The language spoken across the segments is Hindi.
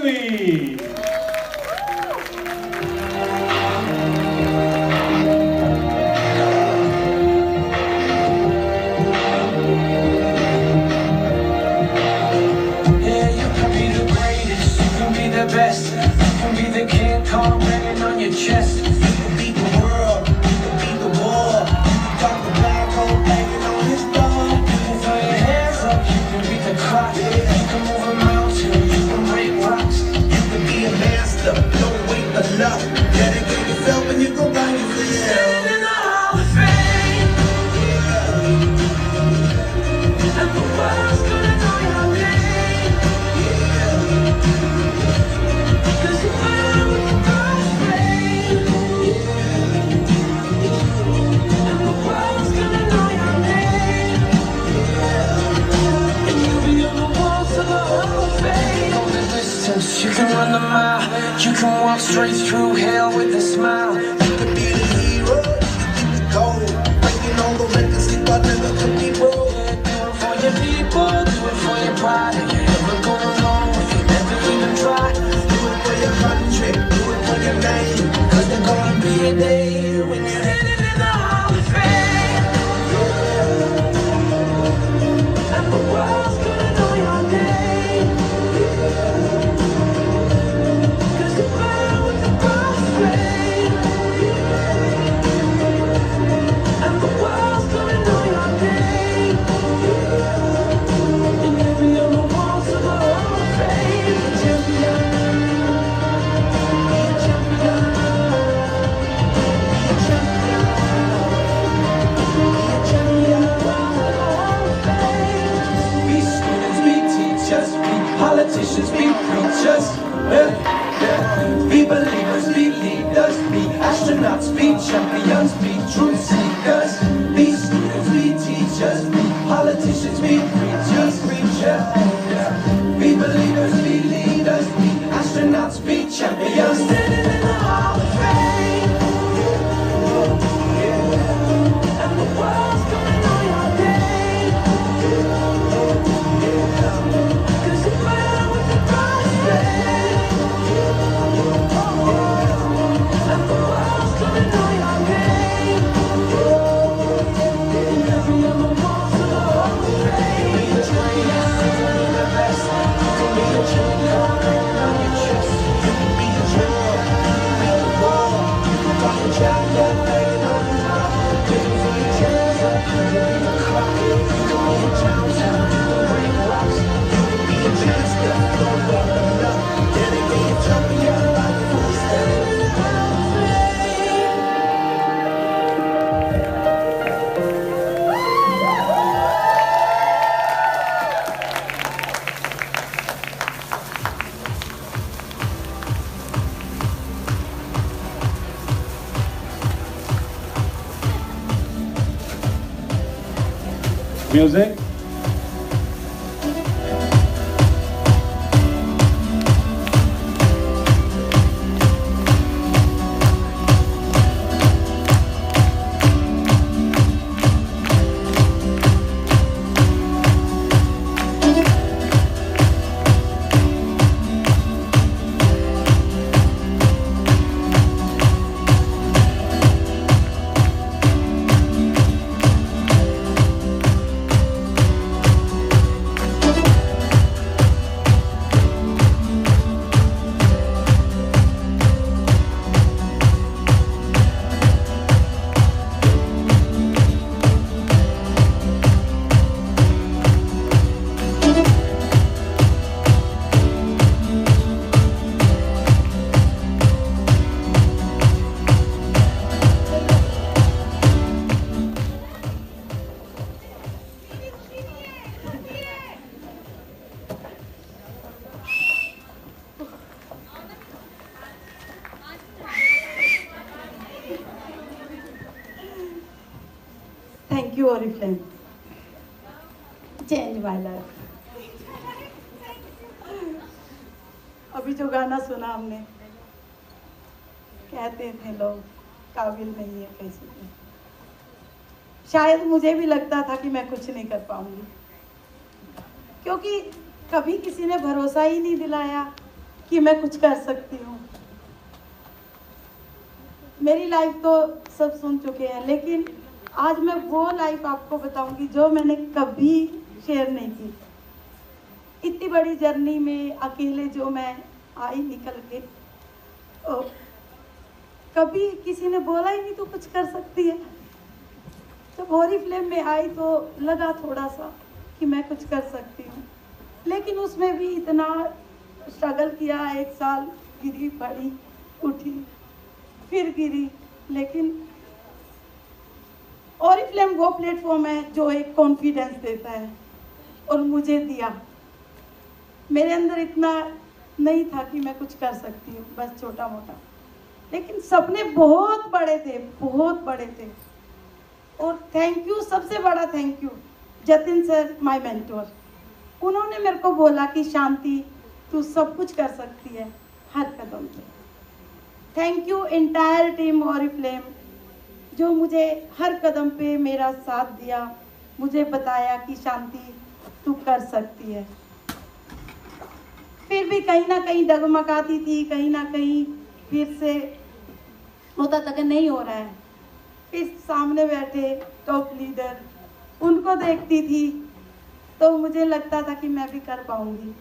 Jamie. Best. You can be the king, call banging on your chest. You can beat the world, you can beat the war. Got the black hole banging on his door. You can throw your hands up, you can beat the clock. You can move a mountain, you can break rocks. You can be a master, don't wait for luck. Dedicate yourself and you go by yourself. Standing in the Hall of Fame, and the world's gonna know your name. You can run the mile, you can walk straight through hell with a smile. You can be the hero, you can be the gold. Breaking all the records, sleep I never could be broke. Do it for your people, do it for your pride. You're never gonna know if you never even try. Do it for your country, do it for your name. Cause there's gonna be a day when you're headed in the Hall of Fame. And the world's gonna know your name. Politicians, be preachers, be believers, be leaders, be astronauts, be champions, be truth seekers, be students, be teachers, be politicians, be preachers, be believers, be leaders, be astronauts, be champions, standing in the Hall of Fame, and the world's gonna know your name. Music. Thank you, Oriflame. Change my life. अभी जो गाना सुना हमने, कहते थे लोग काबिल नहीं है कैसे भी। शायद मुझे भी लगता था कि मैं कुछ नहीं कर पाऊंगी, क्योंकि कभी किसी ने भरोसा ही नहीं दिलाया कि मैं कुछ कर सकती हूँ। मेरी लाइफ तो सब सुन चुके हैं, लेकिन आज मैं वो लाइफ आपको बताऊंगी जो मैंने कभी शेयर नहीं की। इतनी बड़ी जर्नी में अकेले जो मैं आई निकल के, तो कभी किसी ने बोला ही नहीं तो कुछ कर सकती है। जब ओरिफ्लेम में आई तो लगा थोड़ा सा कि मैं कुछ कर सकती हूँ, लेकिन उसमें भी इतना स्ट्रगल किया। 1 साल गिरी पड़ी, उठी, फिर गिरी, लेकिन ओरिफ्लेम वो प्लेटफॉर्म है जो एक कॉन्फिडेंस देता है, और मुझे दिया। मेरे अंदर इतना नहीं था कि मैं कुछ कर सकती हूँ, बस छोटा मोटा, लेकिन सपने बहुत बड़े थे, बहुत बड़े थे। और थैंक यू, सबसे बड़ा thank you Jatin sir, my mentor. उन्होंने मेरे को बोला कि शांति तू सब कुछ कर सकती है हर कदम पे। Thank you entire team Oriflame, जो मुझे हर कदम पे मेरा साथ दिया, मुझे बताया कि शांति तू कर सकती है। फिर भी कहीं ना कहीं डगमगाती थी, कहीं ना कहीं फिर से होता था कि नहीं हो रहा है। फिर सामने बैठे टॉप लीडर, उनको देखती थी तो मुझे लगता था कि मैं भी कर पाऊंगी।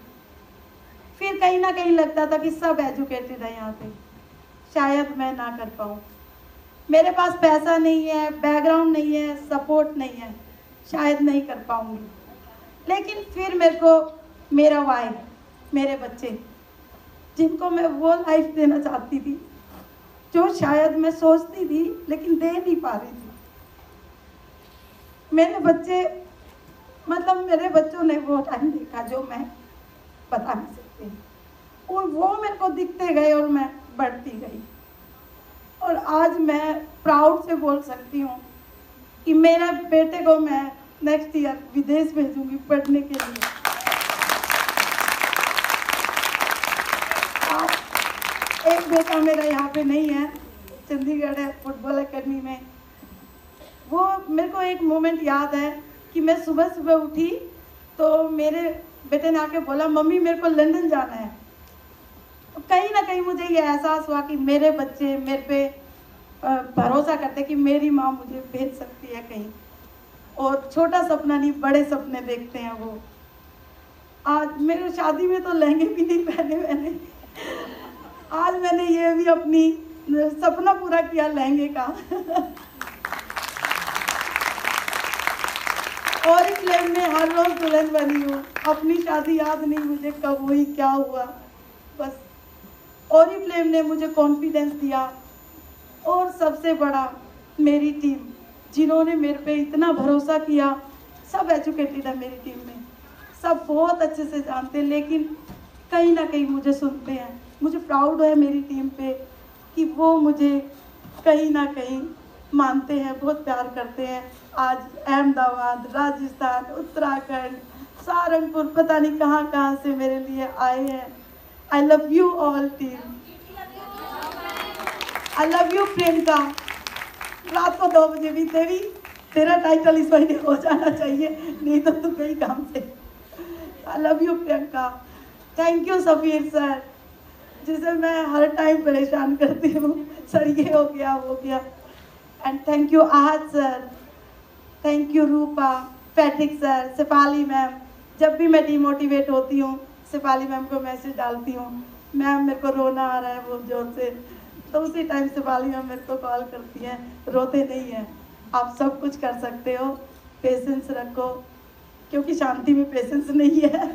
फिर कहीं ना कहीं लगता था कि सब एजुकेटेड है यहाँ पे, शायद मैं ना कर पाऊँ। मेरे पास पैसा नहीं है, बैकग्राउंड नहीं है, सपोर्ट नहीं है, शायद नहीं कर पाऊंगी। लेकिन फिर मेरे को मेरा वाइफ, मेरे बच्चे, जिनको मैं वो लाइफ देना चाहती थी जो शायद मैं सोचती थी लेकिन दे नहीं पा रही थी। मेरे बच्चे, मतलब मेरे बच्चों ने वो टाइम देखा जो मैं बता नहीं सकती, और वो मेरे को दिखते गए और मैं बढ़ती गई। और आज मैं प्राउड से बोल सकती हूँ कि मेरे बेटे को मैं नेक्स्ट ईयर विदेश भेजूंगी पढ़ने के लिए। एक बेटा मेरा यहाँ पे नहीं है, चंडीगढ़ है फुटबॉल एकेडमी में। वो मेरे को एक मोमेंट याद है कि मैं सुबह सुबह उठी तो मेरे बेटे ने आके बोला, मम्मी मेरे को लंदन जाना है। तो कहीं ना कहीं मुझे ये एहसास हुआ कि मेरे बच्चे मेरे पे भरोसा करते कि मेरी माँ मुझे भेज सकती है कहीं, और छोटा सपना नहीं बड़े सपने देखते हैं वो। आज मेरी शादी में तो लहंगे भी नहीं पहने मैंने, आज मैंने ये भी अपनी सपना पूरा किया लहंगे का। ओरिफ्लेम में हर रोज दुल्हन बनी हूँ। अपनी शादी याद नहीं मुझे कब हुई, क्या हुआ, बस ओरिफ्लेम ने मुझे कॉन्फिडेंस दिया। और सबसे बड़ा मेरी टीम, जिन्होंने मेरे पे इतना भरोसा किया। सब एजुकेटेड है मेरी टीम में, सब बहुत अच्छे से जानते हैं, लेकिन कहीं ना कहीं मुझे सुनते हैं। मुझे प्राउड है मेरी टीम पे कि वो मुझे कहीं ना कहीं मानते हैं, बहुत प्यार करते हैं। आज अहमदाबाद, राजस्थान, उत्तराखंड, सहारनपुर, पता नहीं कहाँ कहाँ से मेरे लिए आए हैं। आई love you all team, I love you Priyanka. रात को 2 बजे भी तेरा टाइटल इस महीने हो जाना चाहिए, नहीं तो तू कहीं काम से। I love you Priyanka. Thank you Safeer sir, जिसे मैं हर टाइम परेशान करती हूँ, सर ये हो गया वो गया। And thank you Ahad sir, thank you Rupa, Patrick sir, Shefali ma'am. जब भी मैं डिमोटिवेट होती हूँ शेफाली मैम को मैसेज डालती हूँ, मैम मेरे को रोना आ रहा है बहुत जोर से, तो उसी टाइम शेफाली मैम मेरे को कॉल करती हैं, रोते नहीं हैं, आप सब कुछ कर सकते हो, पेशेंस रखो, क्योंकि शांति में पेशेंस नहीं है।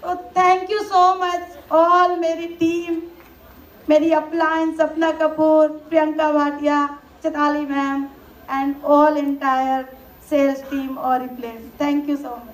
तो thank you so much all मेरी टीम, मेरी upline, Sapna Kapoor, Priyanka Bhatia, Chaitali ma'am, and all entire sales team Oriflame. Thank you so much.